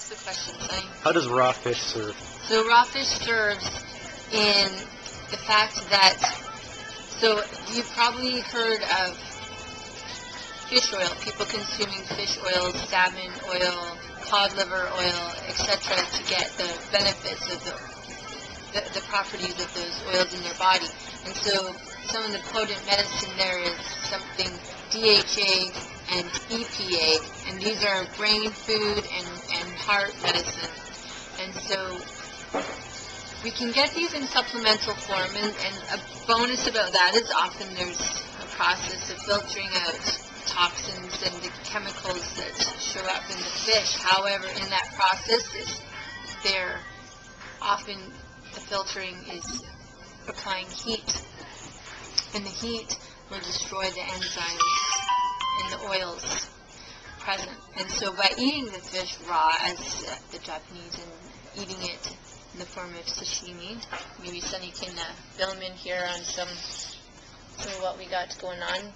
Ask the question, Sonny. How does raw fish serve? So raw fish serves in the fact that, so you've probably heard of fish oil, people consuming fish oil, salmon oil, cod liver oil, etc. to get the benefits of the properties of those oils in their body. And so some of the potent medicine there is something DHA and EPA, and these are brain food and heart medicine. And so we can get these in supplemental form, and a bonus about that is often there's a process of filtering out toxins and the chemicals that show up in the fish. However, in that process, they're often the filtering is applying heat, and the heat will destroy the enzymes in the oils present. And so by eating the fish raw, as the Japanese, and eating it in the form of sashimi, maybe Sonny can film in here on some of what we got going on,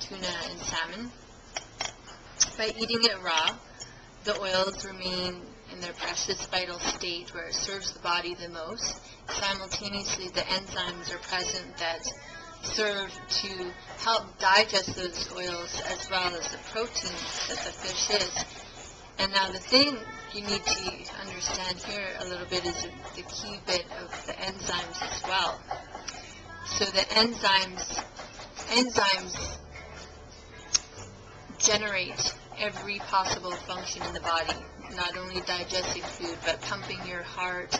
tuna and salmon. By eating it raw, the oils remain in their precious vital state where it serves the body the most. Simultaneously, the enzymes are present that serve to help digest those oils as well as the protein that the fish is. And now the thing you need to understand here a little bit is the key bit of the enzymes as well. So the enzymes generate every possible function in the body, not only digesting food, but pumping your heart,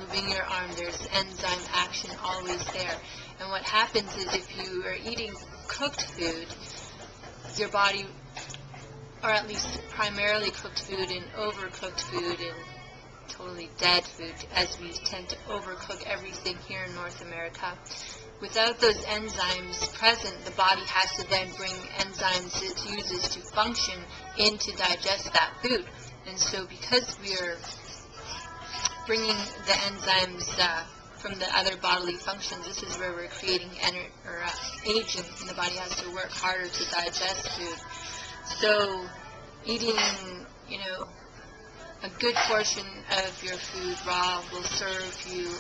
moving your arm. There's enzyme action always there. And what happens is if you are eating cooked food, your body, or at least primarily cooked food and overcooked food and totally dead food, as we tend to overcook everything here in North America, without those enzymes present, the body has to then bring enzymes it uses to function in to digest that food. And so because we are bringing the enzymes from the other bodily functions, this is where we're creating aging, and the body has to work harder to digest food. So eating, a good portion of your food raw will serve you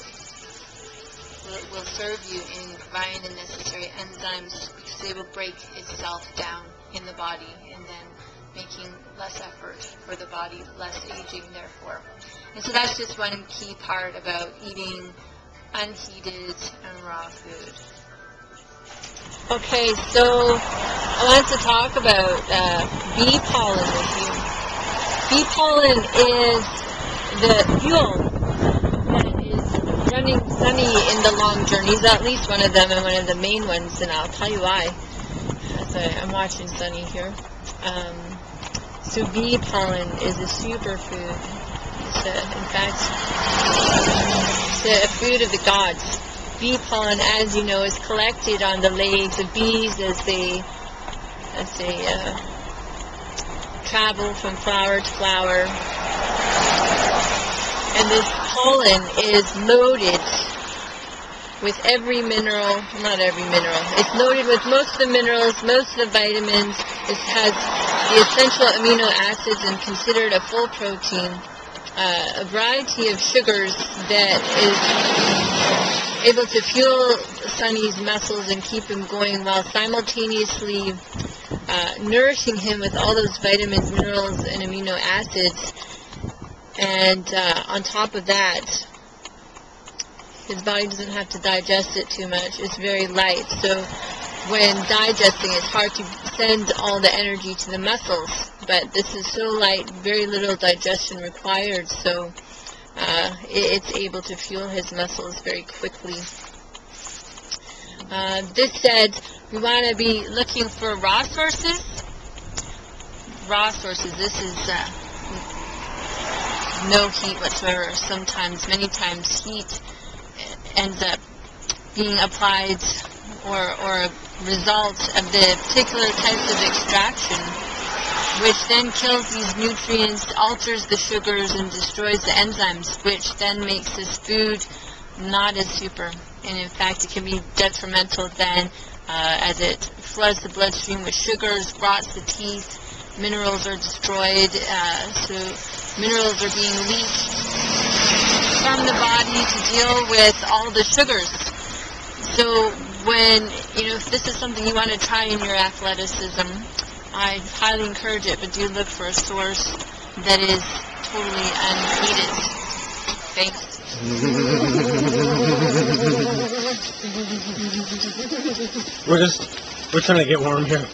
in providing the necessary enzymes, because they will break itself down in the body and then making less effort for the body, less aging therefore. And so that's just one key part about eating unheated and raw food. Okay, so I want to talk about bee pollen with you. Bee pollen is the fuel that is running Sonny in the long journeys, at least one of them, and one of the main ones, and I'll tell you why as I'm watching Sonny here. So bee pollen is a superfood. In fact, it's a food of the gods. Bee pollen, as you know, is collected on the legs of bees as they travel from flower to flower. And this pollen is loaded with every mineral, not every mineral, it's loaded with most of the minerals, most of the vitamins. It has the essential amino acids and considered a full protein, a variety of sugars that is able to fuel Sonny's muscles and keep him going while simultaneously nourishing him with all those vitamins, minerals, and amino acids. And on top of that, his body doesn't have to digest it too much. It's very light. So when digesting, it's hard to send all the energy to the muscles. But this is so light, very little digestion required. So it's able to fuel his muscles very quickly. This said, we want to be looking for raw sources. Raw sources. This is no heat whatsoever. Sometimes, many times, heat ends up being applied or a result of the particular types of extraction, which then kills these nutrients, alters the sugars, and destroys the enzymes, which then makes this food not as super. And in fact, it can be detrimental then as it floods the bloodstream with sugars, rots the teeth, minerals are destroyed. So minerals are being leached from the body to deal with all the sugars. So when, if this is something you want to try in your athleticism, I highly encourage it, but do look for a source that is totally unheated. Thanks. We're trying to get warm here.